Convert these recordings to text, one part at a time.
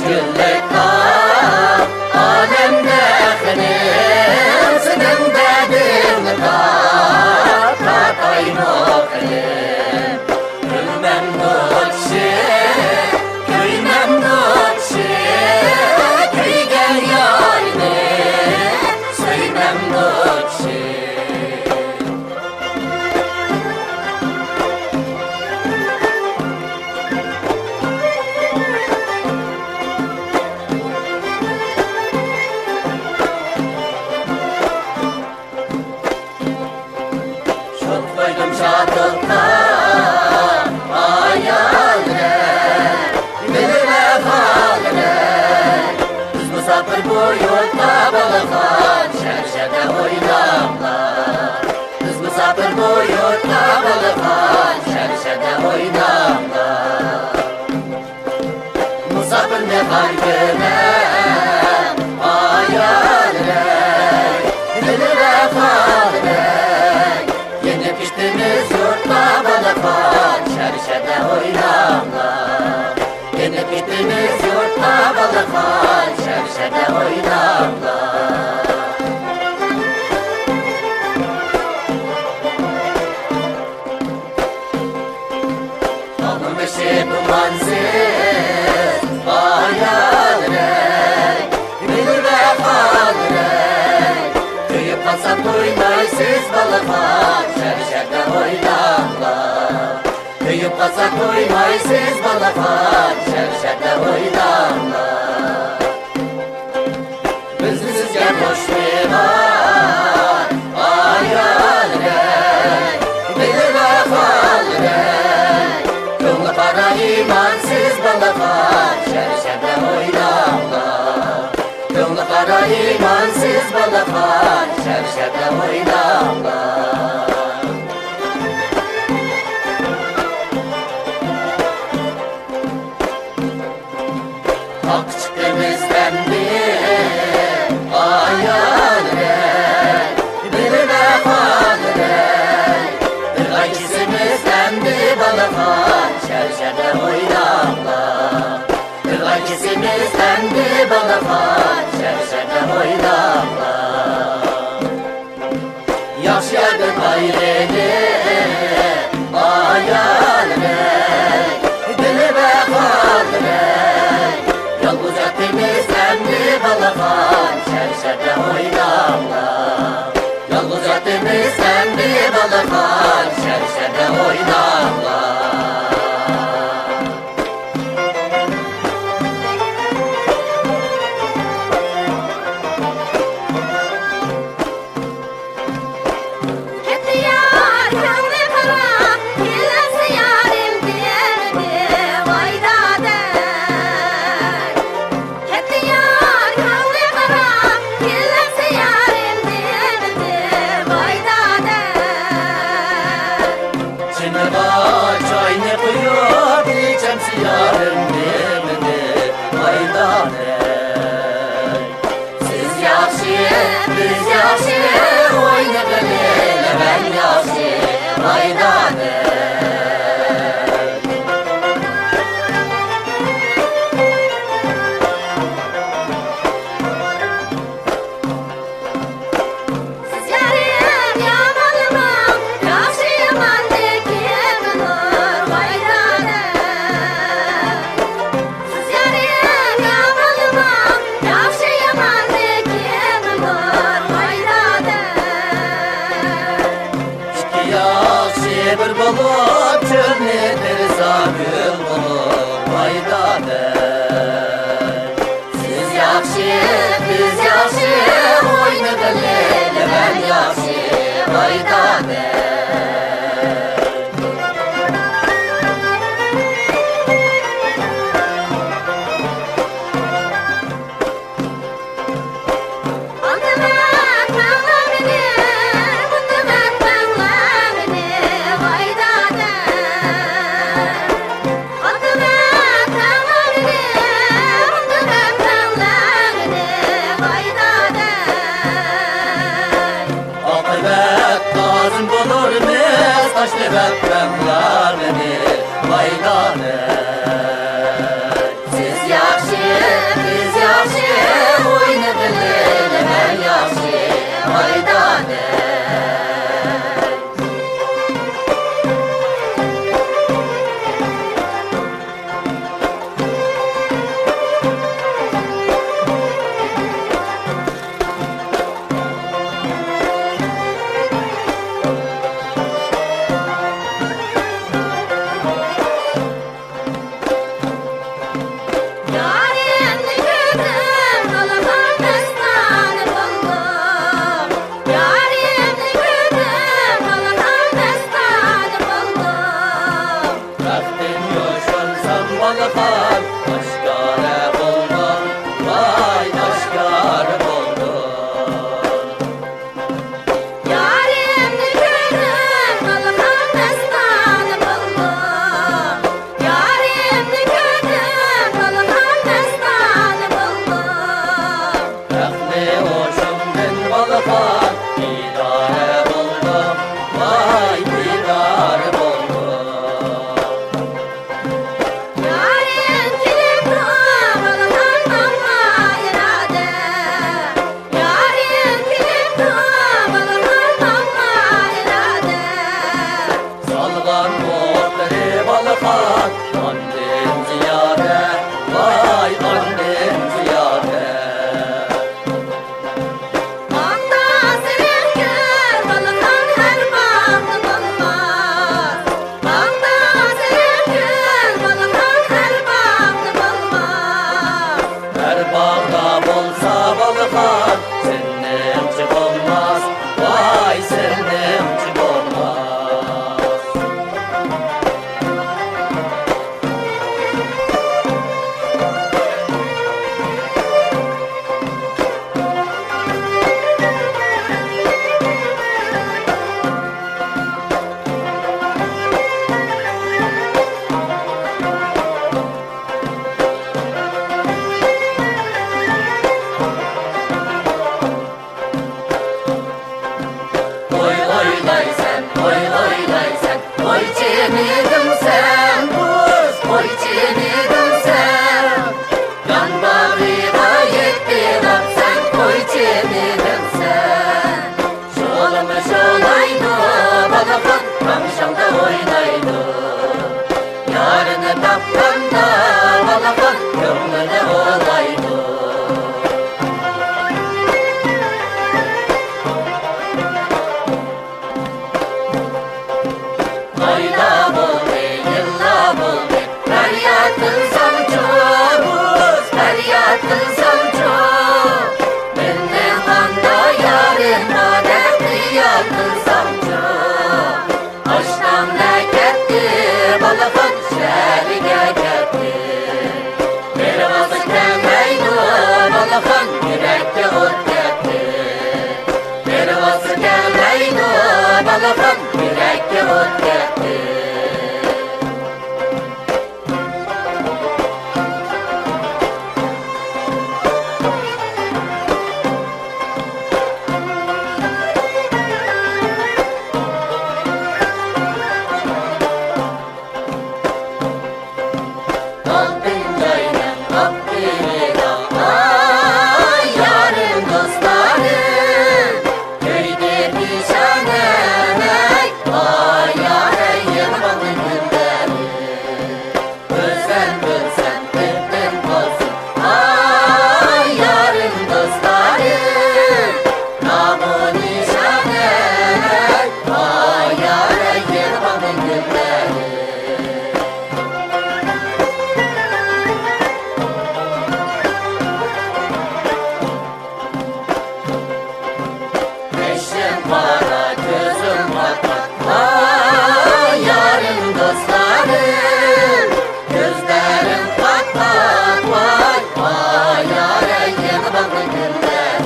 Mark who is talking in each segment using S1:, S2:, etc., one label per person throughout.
S1: güllük kal, alemde kılım, senin dedin kal, katayno kılım. Gülmem doçi, köymem doçi, köy gel yarine, söymem doçi. Çok koydum çatılta hayaller, dilime kalırlar. Kız misafir bu yurtta balıklar, şerşede oynamlar. Kız misafir bu yurtta balıklar, şerşede oynamlar. Misafir ne farkına hayaller, dilime kalırlar. Yeni piştiniz yurtta balıklar, şerşede oynamlar. Yeni piştiniz yurtta balıklar, şerşede oynamlar. Alın beşi dumansız hayaller, bilir ve kalırlar. Kıyıp kalsak duymaysız balıklar, şerşede oynamlar. Kıyıp kalsak duymaysız balıklar, şerşede oynamlar. Bizsizce boş var hayaller, bilir ve kalırlar. Yolda para imansız balıklar, şerşede oynamlar. Yolda para imansız balıklar, şerşede oynamlar. Hak çıktığımızdan bir hayaller, bilir ve kalırlar. Irgakizimizden bir balıklar, şerşede oynamlar. Irgakizimizden bir balıklar, şerşede oynamlar. Yaxşı yerdin ayrını hayaller, bilir ve kalırlar. Yalnız ettimizden bir balıklar, şerşede oynamlar. Yalnız ettimizden bir balıklar, şerşede oynamlar. Yarın demedi maydane. Siz yaxşı, biz yaxşı, oynadın ele ben yaxşı maydane. Bir bulup çömledir zagül bulur maydane. Siz yaxşı, biz yaxşı, oynadın ele ben yaxşı maydane. Beklemler beni maydane. Siz yaxşı oynay sırnımcık olmaz. Oy çimidim sen buz, oy çimidim sen. Yan bağrıma yetti bak sen, oy çimidim sen. Şolmuş olaydı balafon, kamşamda oynaydı. Yarını tapkanda balafon, gönlüne olaydı. Ayla bul be, yılla bul be, feryatın savcı buz, feryatın savcı. Benden handa yarın madem feryatın savcı. Aşktan leketti, balafon şerige getti. Bir vazı kemeydu, balafon yürekte ot getti. Bir vazı kemeydu, balafon yürekte ot getti. Para gözüm patlat, vay yarın dostlarım. Gözlerim patlat, vay yarın yeni baklı günlerim.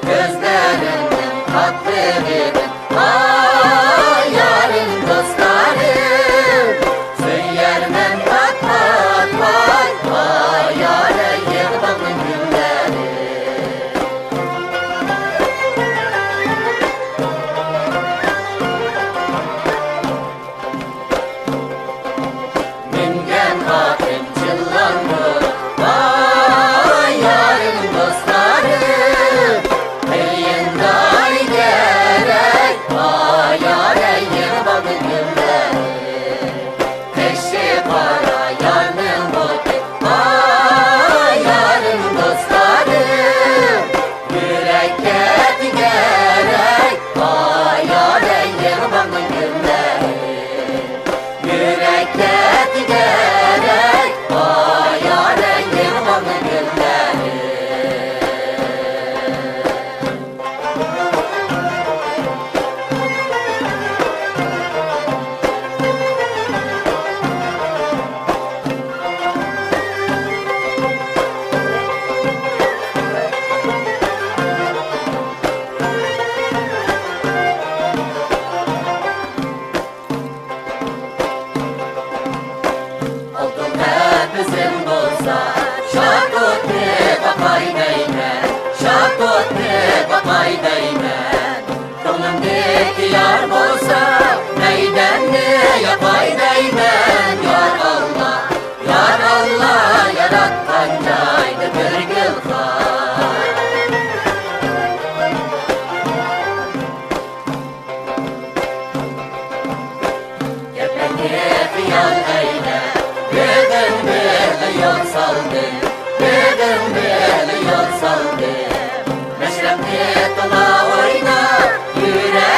S1: Gözlerimden tatlı verin, vay yarın dostlarım. Söylermen patlat, vay yarın yeni baklı günlerim. Mingen hakim çıllandı, vay yarın dostlarım. Elinde ay gerek, vay yarın yeni bakı günlerim. Peşi para yarın bote, vay yarın dostlarım. Yürek keti gerek, vay yarın yeni bakı günlerim. Yürek keti gerek, vay yarın yeni bakı günlerim. Oldum hepimizin bulsa, şakut ne bakay değmen, şakut ne bakay değmen. Gönlümdeki yar bulsa, neyden ne yapay değmen. Yar Allah yarattan caydı bir gülfar. Gepeki fiyal eyle, bugün böyle yol saldım, bugün böyle yol saldım. Meşremli dola oyna, yürek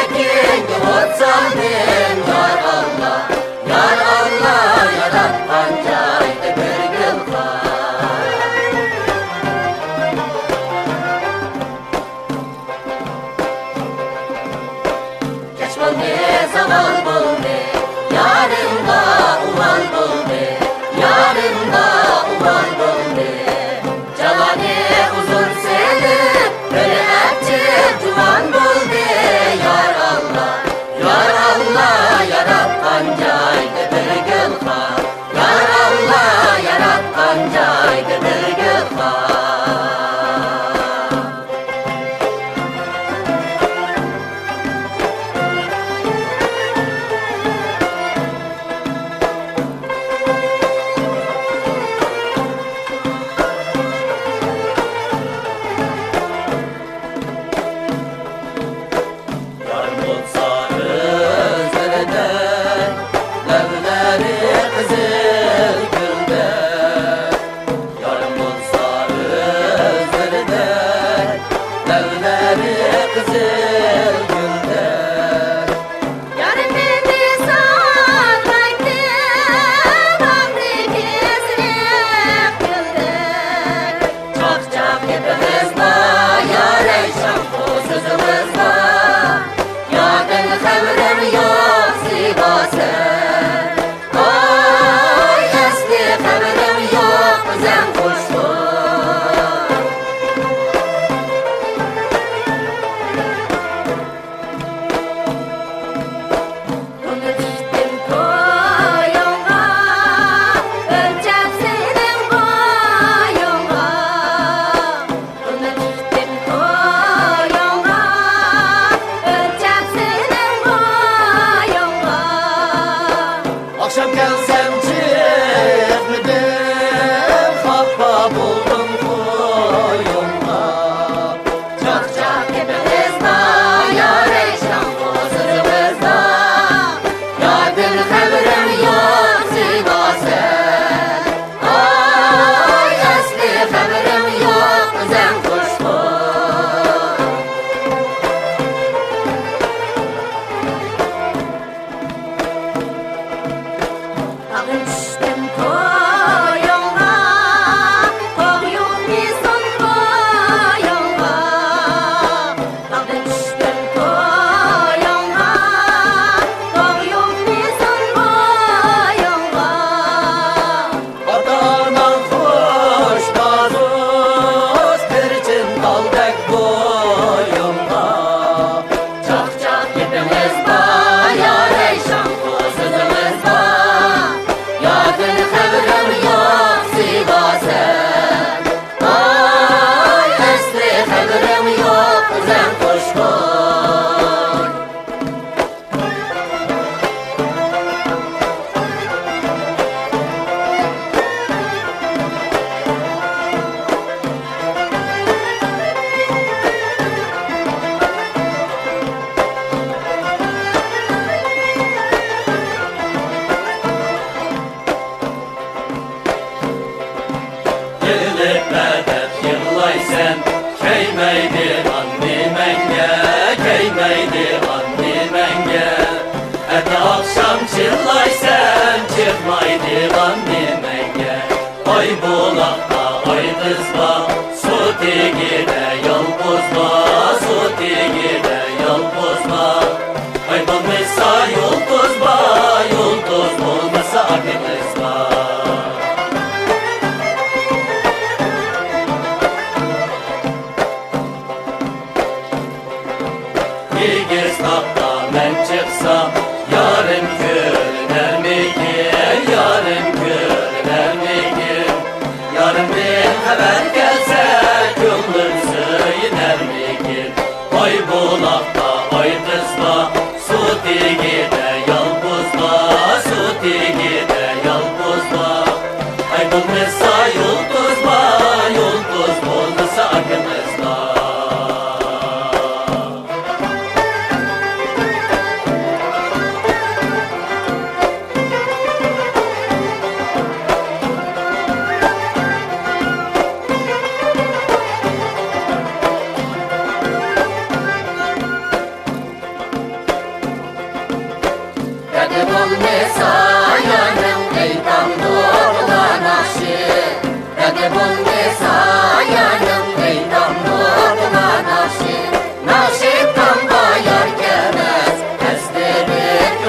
S1: aval buldu, yarınga uval buldu, yarınga uval buldu. Cavanı uzun seni, böyle etçi cuvan buldu. Yar Allah, yar Allah, yaratkan caydı bir gülha. Yar Allah, yaratkan caydı bir gülha.
S2: Akşam gelsem çıkmadım, kappa buldum koyumda.
S1: Çak çak hepimizde, yar eşraf huzurumuzda. Yardım haberim yok Sivas'ın. Ay asli haberim yok sen kuşkun. Alıştım koyunga, koyun bizim koyunga. Alıştım koyunga, koyun bizim koyunga.
S2: Vatanan hoş bazos, perçin kaldık boyumda.
S1: Çak çak hepimizde, yar eşraf huzurumuzda. Yardım haberim yok Sivas'ın. Ay asli haberim yok sen kuşkun.
S2: Gelip medet yıllaysen, keymeydi anni menge, keymeydi anni menge. Ete akşam çıllaysen, çıkmaydı anni menge. Ay bulakta, ay kızma, su digide yalbuzma, su digide yalbuzma. Ay bulmasa yıldızma, yıldız bulmasa akılızma. İgistap'ta ben çıksam, yarın görüner mi ki, yarın görüner mi ki? Yarın bir haber gelse, gönlüm söyler mi ki? Ay bulakta, ay kızma, su digide yalbuzma, su digide yalbuzma. Ay bulmasa yıldızma, yıldız bulmasa akımızda.
S1: Yardım olmasa yanım eytam doğrulan aşı. Yardım olmasa yanım eytam doğrulan aşı. Naşit kan bayar gelmez, esleri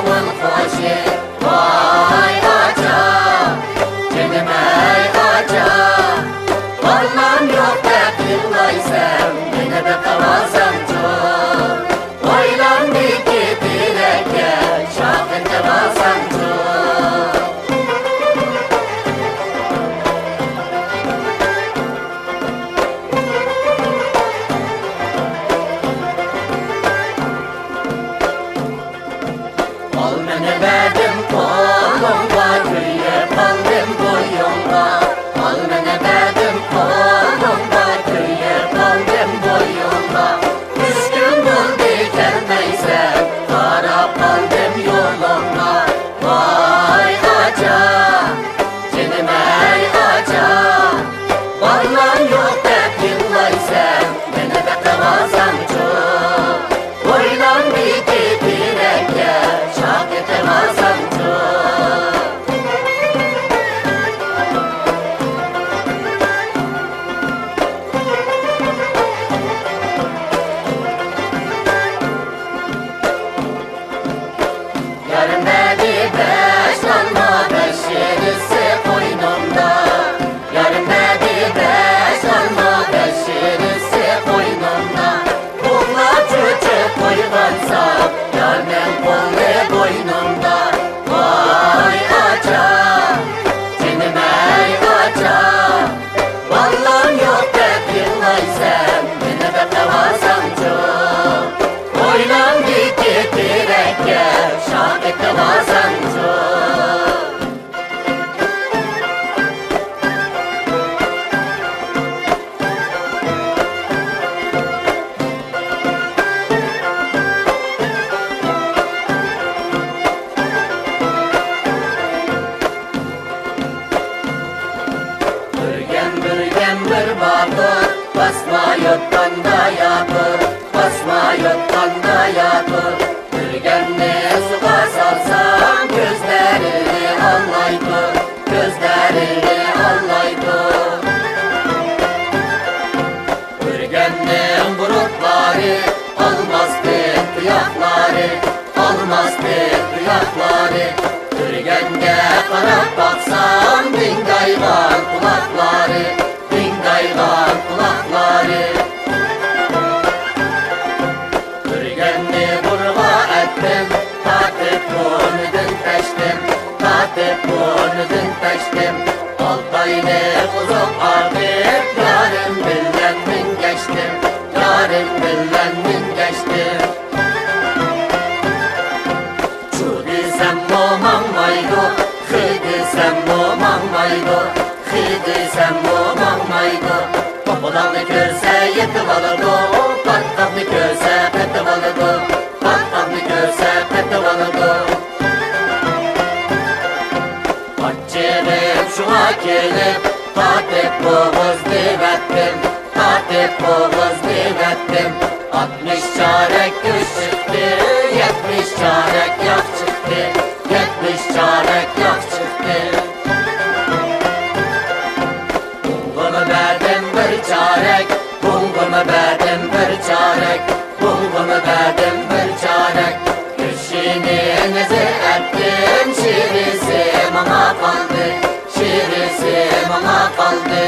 S1: burnudun teştim Katip burnudun teştim Altaylı kuzum artık yarın billen min geçtim Yarın billen min geçtim Çudisem momam maydo Khidisem momam maydo Khidisem momam maydo Popolanı görse yetip alırdı Patlaklı görse petip alırdı Patlaklı görse petip alırdı Açırım şuna gelip Katip boğuz divettim Katip boğuz divettim 60 çarek düş çıktı 70 çarek yak çıktı 70 çarek yak çıktı Bulgumu verdim bir çarek Bulgumu verdim bir çarek Bulgumu verdim bir çarek Düşününüzü ettim Şirisi mama kaldı Şirisi mama kaldı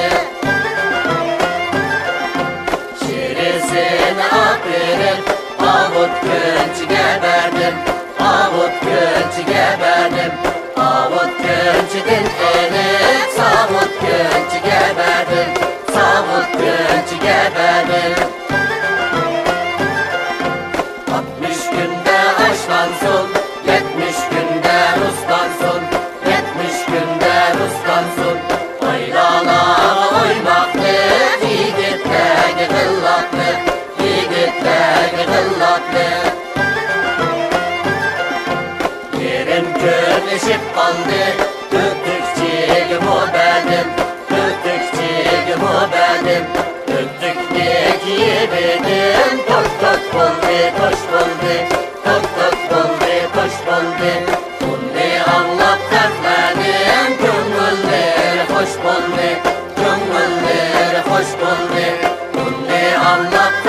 S1: Şirisini akırıp Avut könçü geberdim Avut könçü geberdim Avut könçüdün elip Savut könçü geberdim Savut könçü geberdim 60 günde aşlansın 70 günde ruslansın 70 günde ruslansın Oylala oymaklı Yiğitler gıllatlı Yiğitler gıllatlı Yerim kölleşip kaldı Öptükçüğüm o benim Öptükçüğüm o benim Öptükteki yemedim Tok tok buldu koş buldu Tok tok buldu koş buldu Bunu anlat dertlerim Gönülleri hoş buldu Gönülleri hoş buldu Bunu anlat